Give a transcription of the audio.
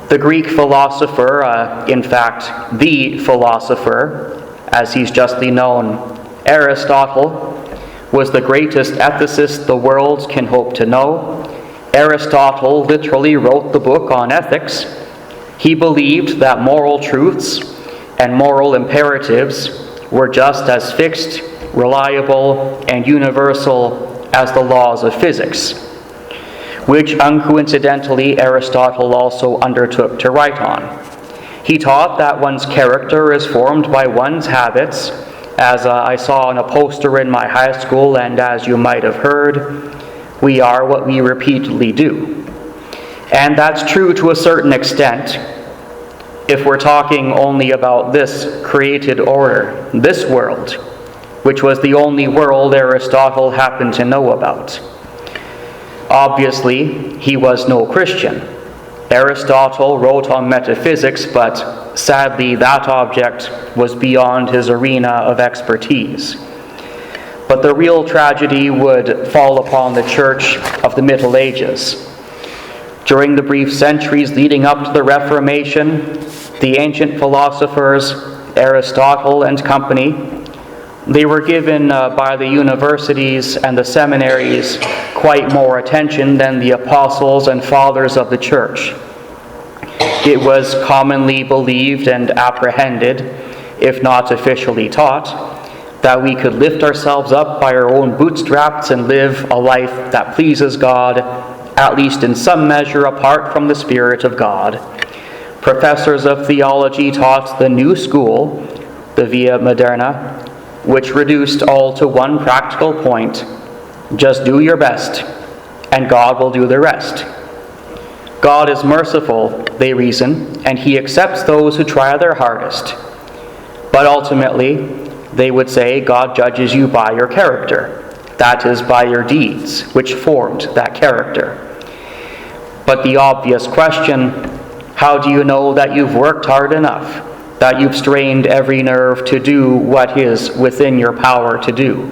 The Greek philosopher, in fact, the philosopher, as he's justly known, Aristotle, was the greatest ethicist the world can hope to know. Aristotle literally wrote the book on ethics. He believed that moral truths and moral imperatives were just as fixed, reliable, and universal as the laws of physics, which uncoincidentally Aristotle also undertook to write on. He taught that one's character is formed by one's habits, as I saw on a poster in my high school, and as you might have heard, we are what we repeatedly do. And that's true to a certain extent, if we're talking only about this created order, this world, which was the only world Aristotle happened to know about. Obviously, he was no Christian. Aristotle wrote on metaphysics, but sadly that object was beyond his arena of expertise. But the real tragedy would fall upon the Church of the Middle Ages. During the brief centuries leading up to the Reformation, the ancient philosophers, Aristotle and company, they were given by the universities and the seminaries quite more attention than the apostles and fathers of the church. It was commonly believed and apprehended, if not officially taught, that we could lift ourselves up by our own bootstraps and live a life that pleases God, at least in some measure apart from the Spirit of God. Professors of theology taught the new school, the Via Moderna, which reduced all to one practical point: just do your best, and God will do the rest. God is merciful, they reason, and He accepts those who try their hardest. But ultimately, they would say, God judges you by your character. That is, by your deeds, which formed that character. But the obvious question, how do you know that you've worked hard enough, that you've strained every nerve to do what is within your power to do?